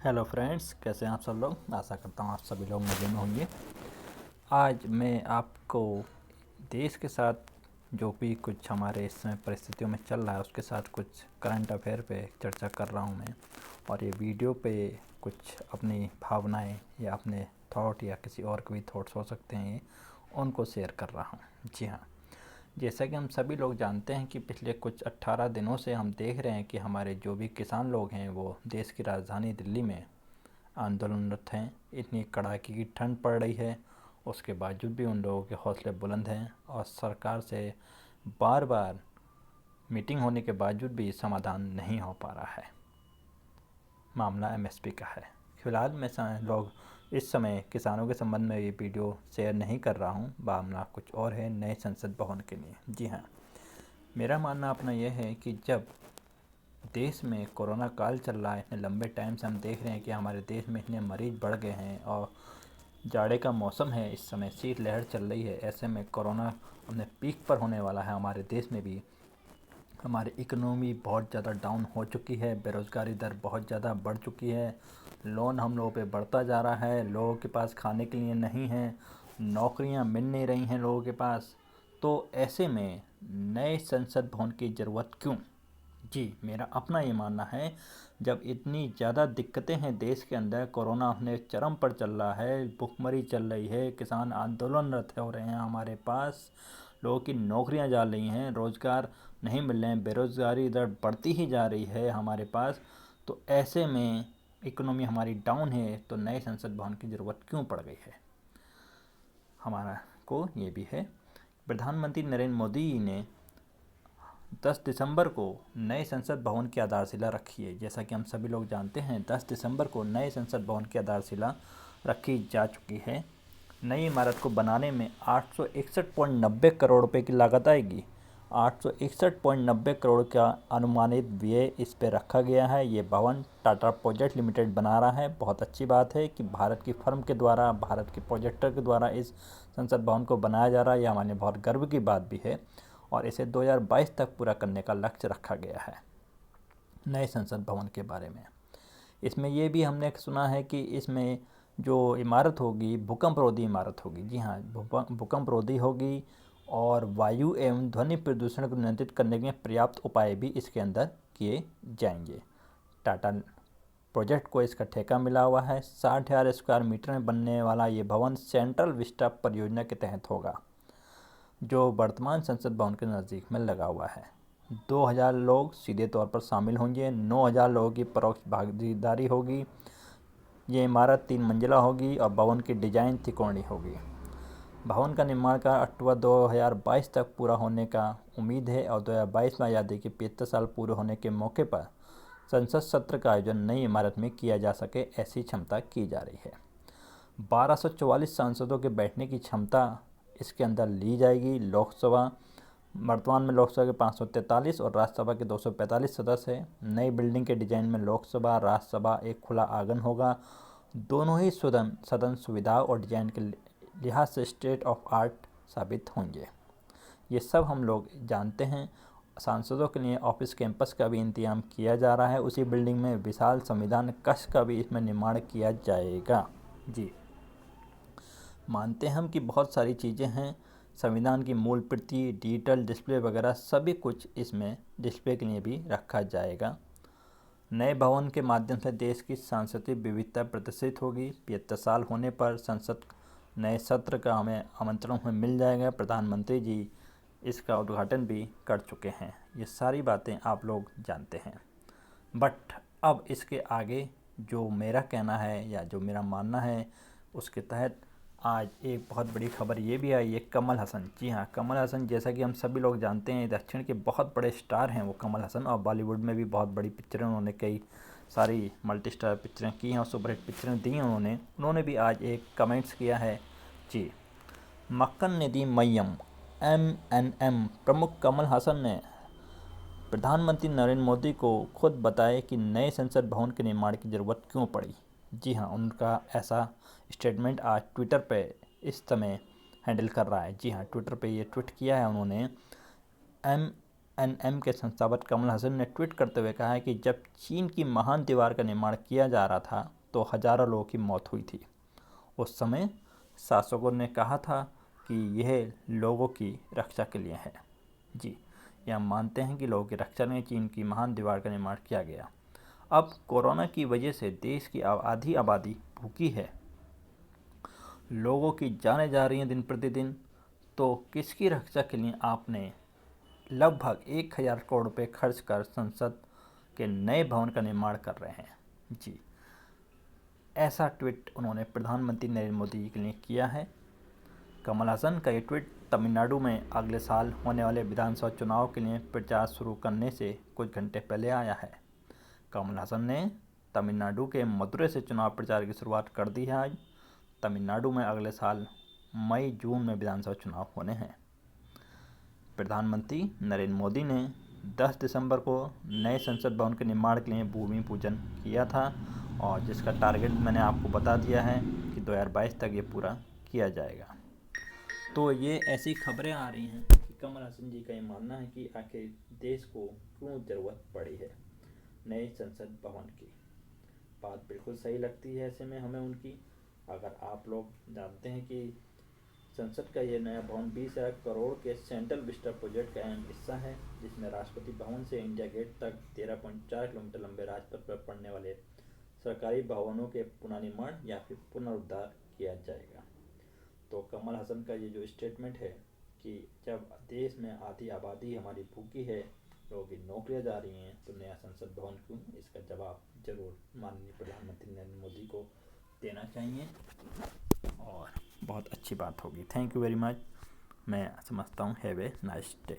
Hello friends, कैसे हैं आप सब लोग। आशा करता हूँ आप सभी लोग मज़े में होंगे। आज मैं आपको देश के साथ जो भी कुछ हमारे इस समय परिस्थितियों में चल रहा है उसके साथ कुछ करंट अफेयर पे चर्चा कर रहा हूँ मैं। और ये वीडियो पे कुछ अपनी भावनाएं या अपने थॉट या किसी और के भी थॉट्स हो सकते हैं, उनको शेयर कर रहा हूँ। जी हाँ, जैसा कि हम सभी लोग जानते हैं कि पिछले कुछ 18 दिनों से हम देख रहे हैं कि हमारे जो भी किसान लोग हैं वो देश की राजधानी दिल्ली में आंदोलनरत हैं। इतनी कड़ाके की ठंड पड़ रही है, उसके बावजूद भी उन लोगों के हौसले बुलंद हैं और सरकार से बार बार मीटिंग होने के बावजूद भी समाधान नहीं हो पा रहा है। मामला एमएसपी का है। फिलहाल मैं लोग इस समय किसानों के संबंध में ये वीडियो शेयर नहीं कर रहा हूँ, मामला कुछ और है नए संसद भवन के लिए। जी हाँ, मेरा मानना अपना यह है कि जब देश में कोरोना काल चल रहा है, इतने लंबे टाइम से हम देख रहे हैं कि हमारे देश में इतने मरीज बढ़ गए हैं और जाड़े का मौसम है, इस समय शीत लहर चल रही है। ऐसे में कोरोना अपने पीक पर होने वाला है हमारे देश में भी। हमारी इकोनॉमी बहुत ज़्यादा डाउन हो चुकी है, बेरोज़गारी दर बहुत ज़्यादा बढ़ चुकी है, लोन हम लोगों पे बढ़ता जा रहा है, लोगों के पास खाने के लिए नहीं है, नौकरियां मिल नहीं रही हैं लोगों के पास। तो ऐसे में नए संसद भवन की ज़रूरत क्यों? जी, मेरा अपना ये मानना है, जब इतनी ज़्यादा दिक्कतें हैं देश के अंदर, कोरोना अपने चरम पर चल रहा है, भुखमरी चल रही है, किसान आंदोलनरत हो रहे हैं हमारे पास, लोगों की नौकरियां जा रही हैं, रोज़गार नहीं मिल रहे हैं, बेरोज़गारी दर बढ़ती ही जा रही है हमारे पास। तो ऐसे में इकोनॉमी हमारी डाउन है, तो नए संसद भवन की ज़रूरत क्यों पड़ गई है? हमारा को ये भी है, प्रधानमंत्री नरेंद्र मोदी ने 10 दिसंबर को नए संसद भवन की आधारशिला रखी है। जैसा कि हम सभी लोग जानते हैं, 10 दिसंबर को नए संसद भवन की आधारशिला रखी जा चुकी है। नई इमारत को बनाने में 861.90 करोड़ रुपए की लागत आएगी। 861.90 करोड़ का अनुमानित व्यय इस पर रखा गया है। ये भवन टाटा प्रोजेक्ट लिमिटेड बना रहा है। बहुत अच्छी बात है कि भारत की फर्म के द्वारा, भारत के प्रोजेक्टर के द्वारा इस संसद भवन को बनाया जा रहा है। यह हमारे लिए बहुत गर्व की बात भी है और इसे 2022 तक पूरा करने का लक्ष्य रखा गया है। नए संसद भवन के बारे में इसमें ये भी हमने सुना है कि इसमें जो इमारत होगी भूकंप रोधी इमारत होगी। जी हाँ, भूकंप रोधी होगी और वायु एवं ध्वनि प्रदूषण को नियंत्रित करने के पर्याप्त उपाय भी इसके अंदर किए जाएंगे। टाटा प्रोजेक्ट को इसका ठेका मिला हुआ है। 60,000 स्क्वायर मीटर में बनने वाला ये भवन सेंट्रल विस्टा परियोजना के तहत होगा, जो वर्तमान संसद भवन के नज़दीक में लगा हुआ है। 2,000 लोग सीधे तौर पर शामिल होंगे, 9,000 लोगों की परोक्ष भागीदारी होगी। ये इमारत 3 मंजिला होगी और भवन की डिजाइन त्रिकोणीय होगी। भवन का निर्माण का अक्टूबर 2022 तक पूरा होने का उम्मीद है और 2022 में आज़ादी के 75 साल पूरे होने के मौके पर संसद सत्र का आयोजन नई इमारत में किया जा सके, ऐसी क्षमता की जा रही है। 1244 सांसदों के बैठने की क्षमता इसके अंदर ली जाएगी। लोकसभा वर्तमान में लोकसभा के 543 और राज्यसभा के 245 सदस्य हैं। नई बिल्डिंग के डिजाइन में लोकसभा राज्यसभा एक खुला आंगन होगा। दोनों ही सदन सुविधाओं और डिजाइन के लिहाज से स्टेट ऑफ आर्ट साबित होंगे। ये सब हम लोग जानते हैं। सांसदों के लिए ऑफिस कैंपस का भी इंतजाम किया जा रहा है। उसी बिल्डिंग में विशाल संविधान कक्ष का भी इसमें निर्माण किया जाएगा। जी, मानते हैं हम कि बहुत सारी चीज़ें हैं। संविधान की मूल प्रति, डिजिटल डिस्प्ले वगैरह सभी कुछ इसमें डिस्प्ले के लिए भी रखा जाएगा। नए भवन के माध्यम से देश की सांस्कृतिक विविधता प्रदर्शित होगी। 75 साल होने पर संसद नए सत्र का हमें आमंत्रण हमें मिल जाएगा। प्रधानमंत्री जी इसका उद्घाटन भी कर चुके हैं। ये सारी बातें आप लोग जानते हैं। बट अब इसके आगे जो मेरा कहना है या जो मेरा मानना है, उसके तहत आज एक बहुत बड़ी खबर ये भी आई है, कमल हसन। जी हाँ, कमल हसन, जैसा कि हम सभी लोग जानते हैं, दक्षिण के बहुत बड़े स्टार हैं वो कमल हसन, और बॉलीवुड में भी बहुत बड़ी पिक्चरें उन्होंने कई सारी मल्टी स्टार पिक्चरें की हैं और सुपरहिट पिक्चरें दी हैं उन्होंने भी आज एक कमेंट्स किया है। जी, मक्कन निधि मय्यम MNM प्रमुख कमल हसन ने प्रधानमंत्री नरेंद्र मोदी को खुद बताया कि नए संसद भवन के निर्माण की ज़रूरत क्यों पड़ी। जी हाँ, उनका ऐसा स्टेटमेंट आज ट्विटर पे इस समय हैंडल कर रहा है। जी हाँ, ट्विटर पे ये ट्वीट किया है उन्होंने। MNM के संस्थापक कमल हसन ने ट्वीट करते हुए कहा है कि जब चीन की महान दीवार का निर्माण किया जा रहा था तो हज़ारों लोगों की मौत हुई थी। उस समय शासकों ने कहा था कि यह लोगों की रक्षा के लिए है। जी, यह मानते हैं कि लोगों की रक्षा में चीन की महान दीवार का निर्माण किया गया। अब कोरोना की वजह से देश की आधी आबादी भूखी है, लोगों की जानें जा रही हैं दिन प्रतिदिन, तो किसकी रक्षा के लिए आपने लगभग 1000 करोड़ रुपये खर्च कर संसद के नए भवन का निर्माण कर रहे हैं। जी, ऐसा ट्वीट उन्होंने प्रधानमंत्री नरेंद्र मोदी के लिए किया है। कमल हासन का ये ट्वीट तमिलनाडु में अगले साल होने वाले विधानसभा चुनाव के लिए प्रचार शुरू करने से कुछ घंटे पहले आया है। कमल हासन ने तमिलनाडु के मदुरै से चुनाव प्रचार की शुरुआत कर दी है। आज तमिलनाडु में अगले साल मई जून में विधानसभा चुनाव होने हैं। प्रधानमंत्री नरेंद्र मोदी ने 10 दिसंबर को नए संसद भवन के निर्माण के लिए भूमि पूजन किया था और जिसका टारगेट मैंने आपको बता दिया है कि 2022 तक ये पूरा किया जाएगा। तो ये ऐसी खबरें आ रही हैं कि कमल हासन जी का ये मानना है कि आखिर देश को क्यों ज़रूरत पड़ी है नए संसद भवन की। बात बिल्कुल सही लगती है ऐसे में हमें उनकी। अगर आप लोग जानते हैं कि संसद का ये नया भवन 20,000 करोड़ के सेंट्रल विस्टा प्रोजेक्ट का अहम हिस्सा है, जिसमें राष्ट्रपति भवन से इंडिया गेट तक 13.4 किलोमीटर लंबे राजपथ पर पड़ने वाले सरकारी भवनों के पुनर्निर्माण या फिर पुनरुद्धार किया जाएगा। तो कमल हासन का ये जो स्टेटमेंट है कि जब देश में आधी आबादी हमारी भूखी है, लोगों की नौकरियां जा रही हैं, तो नया संसद भवन क्यों, इसका जवाब जरूर माननीय प्रधानमंत्री नरेंद्र मोदी को देना चाहिए और बहुत अच्छी बात होगी। Thank you very much. मैं समझता हूँ हैव ए नाइस डे।